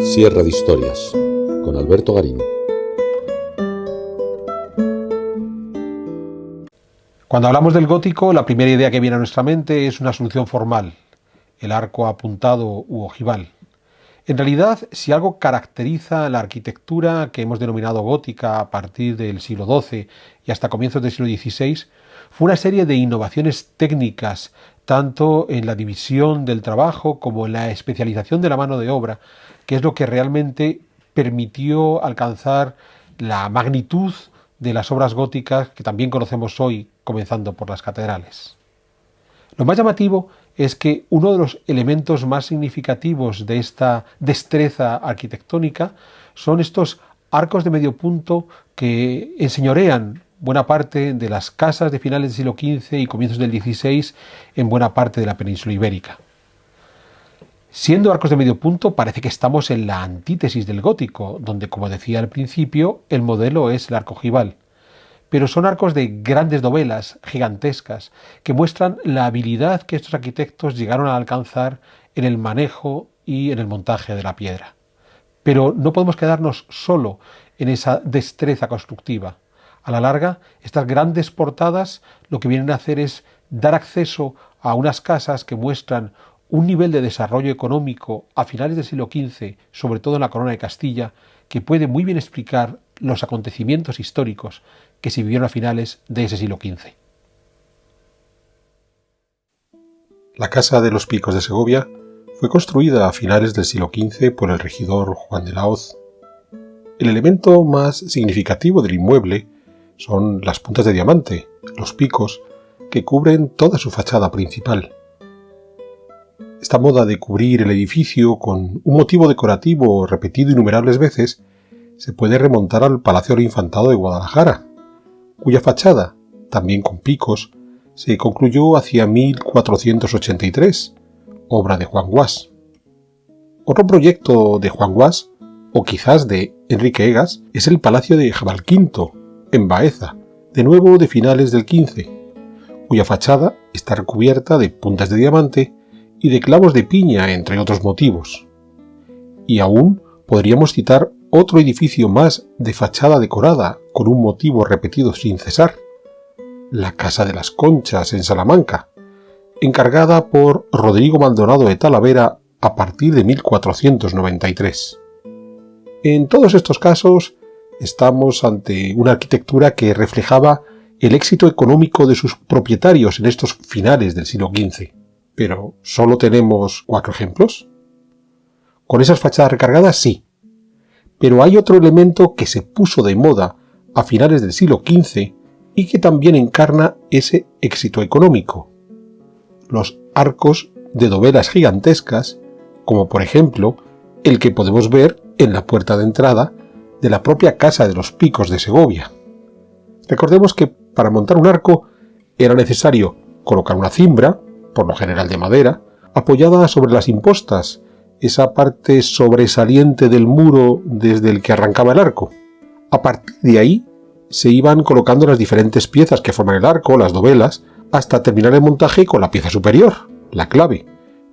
Sierra de Historias, con Alberto Garín. Cuando hablamos del gótico, la primera idea que viene a nuestra mente es una solución formal, el arco apuntado u ojival. En realidad, si algo caracteriza la arquitectura que hemos denominado gótica a partir del siglo XII y hasta comienzos del siglo XVI, fue una serie de innovaciones técnicas, tanto en la división del trabajo como en la especialización de la mano de obra, que es lo que realmente permitió alcanzar la magnitud de las obras góticas que también conocemos hoy, comenzando por las catedrales. Lo más llamativo es que uno de los elementos más significativos de esta destreza arquitectónica son estos arcos de medio punto que enseñorean buena parte de las casas de finales del siglo XV y comienzos del XVI en buena parte de la península ibérica. Siendo arcos de medio punto, parece que estamos en la antítesis del gótico, donde, como decía al principio, el modelo es el arco ojival. Pero son arcos de grandes dovelas, gigantescas, que muestran la habilidad que estos arquitectos llegaron a alcanzar en el manejo y en el montaje de la piedra. Pero no podemos quedarnos solo en esa destreza constructiva. A la larga, estas grandes portadas lo que vienen a hacer es dar acceso a unas casas que muestran un nivel de desarrollo económico a finales del siglo XV, sobre todo en la Corona de Castilla, que puede muy bien explicar los acontecimientos históricos que se vivieron a finales de ese siglo XV. La Casa de los Picos de Segovia fue construida a finales del siglo XV por el regidor Juan de la Hoz. El elemento más significativo del inmueble son las puntas de diamante, los picos, que cubren toda su fachada principal. Esta moda de cubrir el edificio con un motivo decorativo repetido innumerables veces se puede remontar al Palacio del Infantado de Guadalajara, cuya fachada, también con picos, se concluyó hacia 1483, obra de Juan Guas. Otro proyecto de Juan Guas, o quizás de Enrique Egas, es el Palacio de Jabalquinto, en Baeza, de nuevo de finales del XV, cuya fachada está recubierta de puntas de diamante y de clavos de piña, entre otros motivos. Y aún podríamos citar otro edificio más de fachada decorada con un motivo repetido sin cesar, la Casa de las Conchas en Salamanca, encargada por Rodrigo Maldonado de Talavera a partir de 1493. En todos estos casos estamos ante una arquitectura que reflejaba el éxito económico de sus propietarios en estos finales del siglo XV. Pero ¿solo tenemos 4 ejemplos? ¿Con esas fachadas recargadas? Sí. Pero hay otro elemento que se puso de moda a finales del siglo XV y que también encarna ese éxito económico. Los arcos de dovelas gigantescas, como por ejemplo el que podemos ver en la puerta de entrada de la propia Casa de los Picos de Segovia. Recordemos que para montar un arco era necesario colocar una cimbra, por lo general de madera, apoyada sobre las impostas, esa parte sobresaliente del muro desde el que arrancaba el arco. A partir de ahí se iban colocando las diferentes piezas que forman el arco, las dovelas, hasta terminar el montaje con la pieza superior, la clave,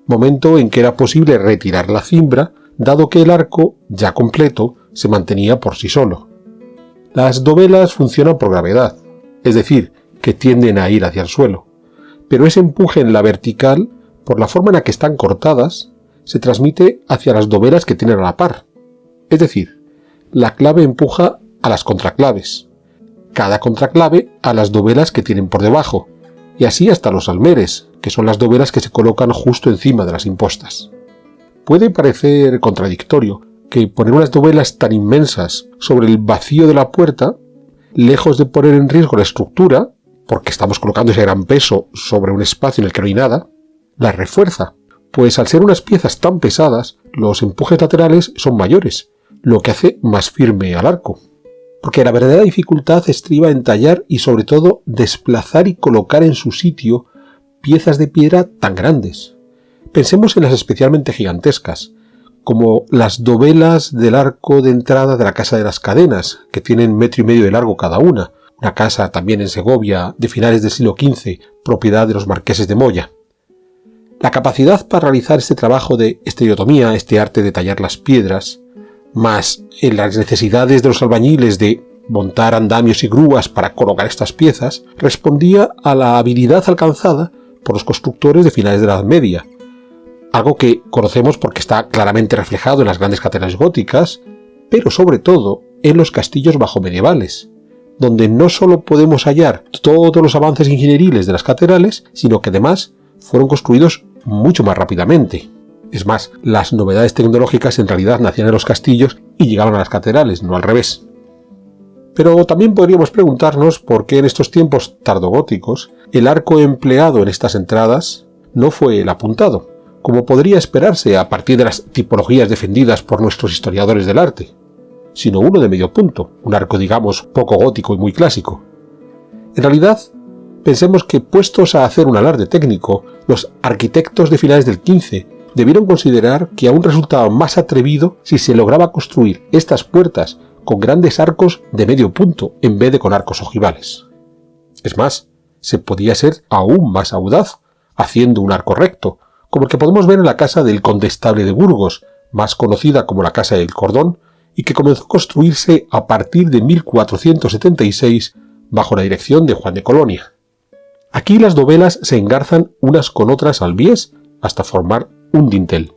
momento en que era posible retirar la cimbra, dado que el arco, ya completo, se mantenía por sí solo. Las dovelas funcionan por gravedad, es decir, que tienden a ir hacia el suelo, pero ese empuje en la vertical, por la forma en la que están cortadas, se transmite hacia las dovelas que tienen a la par. Es decir, la clave empuja a las contraclaves, cada contraclave a las dovelas que tienen por debajo, y así hasta los almeres, que son las dovelas que se colocan justo encima de las impostas. Puede parecer contradictorio que poner unas dovelas tan inmensas sobre el vacío de la puerta, lejos de poner en riesgo la estructura, porque estamos colocando ese gran peso sobre un espacio en el que no hay nada, la refuerza, pues al ser unas piezas tan pesadas, los empujes laterales son mayores, lo que hace más firme al arco. Porque la verdadera dificultad estriba en tallar y sobre todo desplazar y colocar en su sitio piezas de piedra tan grandes. Pensemos en las especialmente gigantescas, como las dovelas del arco de entrada de la Casa de las Cadenas, que tienen 1,5 metros de largo cada una casa también en Segovia de finales del siglo XV, propiedad de los marqueses de Moya. La capacidad para realizar este trabajo de estereotomía, este arte de tallar las piedras, más en las necesidades de los albañiles de montar andamios y grúas para colocar estas piezas, respondía a la habilidad alcanzada por los constructores de finales de la Edad Media, algo que conocemos porque está claramente reflejado en las grandes catedrales góticas, pero sobre todo en los castillos bajomedievales, donde no solo podemos hallar todos los avances ingenieriles de las catedrales, sino que además fueron construidos mucho más rápidamente. Es más, las novedades tecnológicas en realidad nacían en los castillos y llegaban a las catedrales, no al revés. Pero también podríamos preguntarnos por qué en estos tiempos tardogóticos el arco empleado en estas entradas no fue el apuntado, como podría esperarse a partir de las tipologías defendidas por nuestros historiadores del arte, sino uno de medio punto, un arco digamos poco gótico y muy clásico. En realidad, pensemos que puestos a hacer un alarde técnico, los arquitectos de finales del XV debieron considerar que aún resultaba más atrevido si se lograba construir estas puertas con grandes arcos de medio punto en vez de con arcos ojivales. Es más, se podía ser aún más audaz, haciendo un arco recto, como el que podemos ver en la casa del condestable de Burgos, más conocida como la Casa del Cordón, y que comenzó a construirse a partir de 1476 bajo la dirección de Juan de Colonia. Aquí las dovelas se engarzan unas con otras al bies hasta formar un dintel.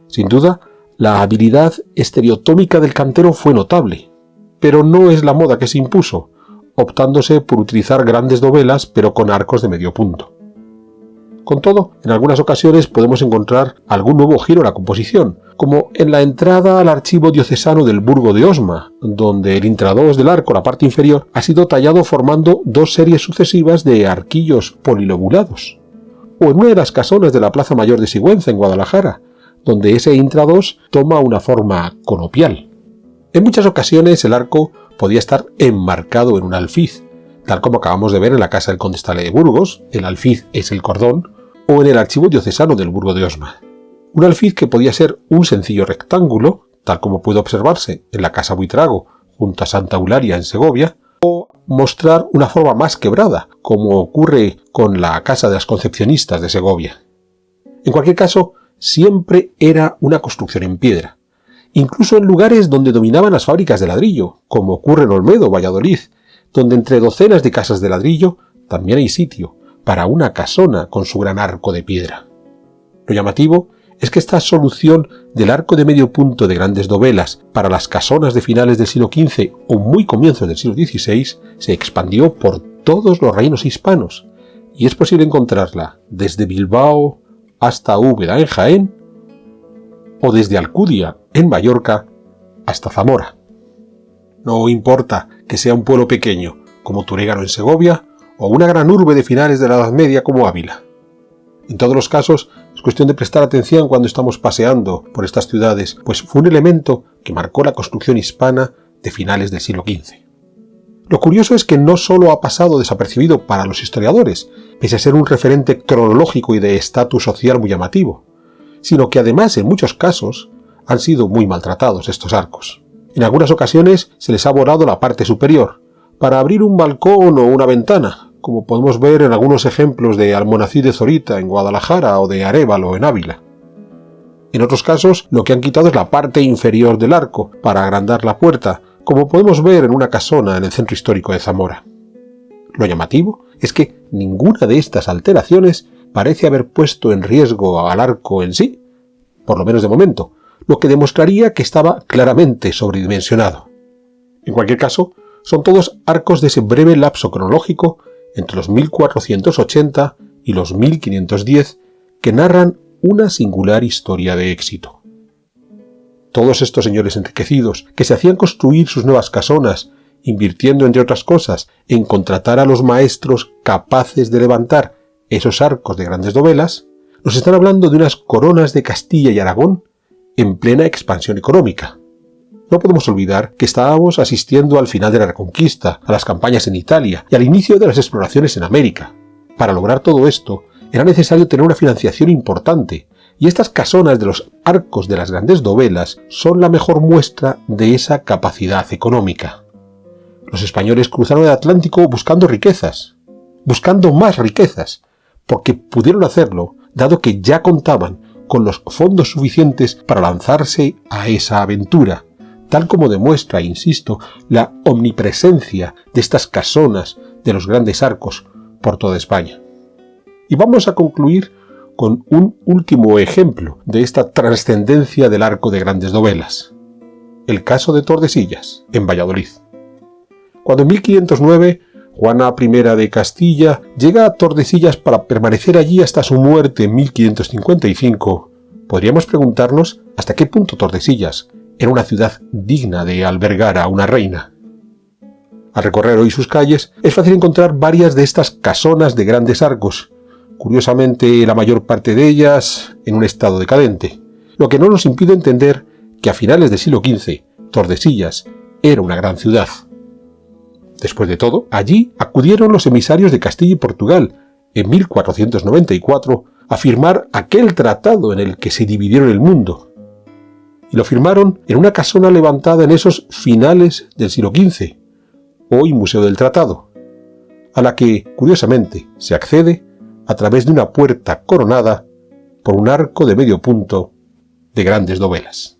Sin duda, la habilidad estereotómica del cantero fue notable, pero no es la moda que se impuso, optándose por utilizar grandes dovelas pero con arcos de medio punto. Con todo, en algunas ocasiones podemos encontrar algún nuevo giro en la composición, como en la entrada al archivo diocesano del Burgo de Osma, donde el intradós del arco, la parte inferior, ha sido tallado formando dos series sucesivas de arquillos polilobulados, o en una de las casonas de la Plaza Mayor de Sigüenza, en Guadalajara, donde ese intradós toma una forma conopial. En muchas ocasiones el arco podía estar enmarcado en un alfiz, tal como acabamos de ver en la casa del condestable de Burgos, el alfiz es el cordón, o en el archivo diocesano del Burgo de Osma. Un alfiz que podía ser un sencillo rectángulo, tal como puede observarse en la casa Buitrago, junto a Santa Eulalia en Segovia, o mostrar una forma más quebrada, como ocurre con la casa de las Concepcionistas de Segovia. En cualquier caso, siempre era una construcción en piedra, incluso en lugares donde dominaban las fábricas de ladrillo, como ocurre en Olmedo, Valladolid, donde entre docenas de casas de ladrillo también hay sitio para una casona con su gran arco de piedra. Lo llamativo es que esta solución del arco de medio punto de grandes dovelas para las casonas de finales del siglo XV o muy comienzos del siglo XVI se expandió por todos los reinos hispanos, y es posible encontrarla desde Bilbao hasta Úbeda en Jaén, o desde Alcudia en Mallorca hasta Zamora. No importa que sea un pueblo pequeño como Turégano en Segovia o una gran urbe de finales de la Edad Media como Ávila. En todos los casos es cuestión de prestar atención cuando estamos paseando por estas ciudades, pues fue un elemento que marcó la construcción hispana de finales del siglo XV. Lo curioso es que no solo ha pasado desapercibido para los historiadores, pese a ser un referente cronológico y de estatus social muy llamativo, sino que además en muchos casos han sido muy maltratados estos arcos. En algunas ocasiones se les ha borrado la parte superior, para abrir un balcón o una ventana, como podemos ver en algunos ejemplos de Almonací de Zorita en Guadalajara o de Arévalo en Ávila. En otros casos, lo que han quitado es la parte inferior del arco, para agrandar la puerta, como podemos ver en una casona en el centro histórico de Zamora. Lo llamativo es que ninguna de estas alteraciones parece haber puesto en riesgo al arco en sí, por lo menos de momento, lo que demostraría que estaba claramente sobredimensionado. En cualquier caso, son todos arcos de ese breve lapso cronológico entre los 1480 y los 1510 que narran una singular historia de éxito. Todos estos señores enriquecidos que se hacían construir sus nuevas casonas, invirtiendo entre otras cosas en contratar a los maestros capaces de levantar esos arcos de grandes dovelas, nos están hablando de unas coronas de Castilla y Aragón en plena expansión económica. No podemos olvidar que estábamos asistiendo al final de la Reconquista, a las campañas en Italia y al inicio de las exploraciones en América. Para lograr todo esto, era necesario tener una financiación importante, y estas casonas de los arcos de las grandes dovelas son la mejor muestra de esa capacidad económica. Los españoles cruzaron el Atlántico buscando riquezas, buscando más riquezas, porque pudieron hacerlo dado que ya contaban con los fondos suficientes para lanzarse a esa aventura, tal como demuestra, insisto, la omnipresencia de estas casonas de los grandes arcos por toda España. Y vamos a concluir con un último ejemplo de esta trascendencia del arco de grandes dovelas, el caso de Tordesillas, en Valladolid. Cuando en 1509 Juana I de Castilla llega a Tordesillas para permanecer allí hasta su muerte en 1555, podríamos preguntarnos hasta qué punto Tordesillas era una ciudad digna de albergar a una reina. Al recorrer hoy sus calles es fácil encontrar varias de estas casonas de grandes arcos, curiosamente la mayor parte de ellas en un estado decadente, lo que no nos impide entender que a finales del siglo XV Tordesillas era una gran ciudad. Después de todo, allí acudieron los emisarios de Castilla y Portugal en 1494 a firmar aquel tratado en el que se dividieron el mundo. Y lo firmaron en una casona levantada en esos finales del siglo XV, hoy Museo del Tratado, a la que, curiosamente, se accede a través de una puerta coronada por un arco de medio punto de grandes dovelas.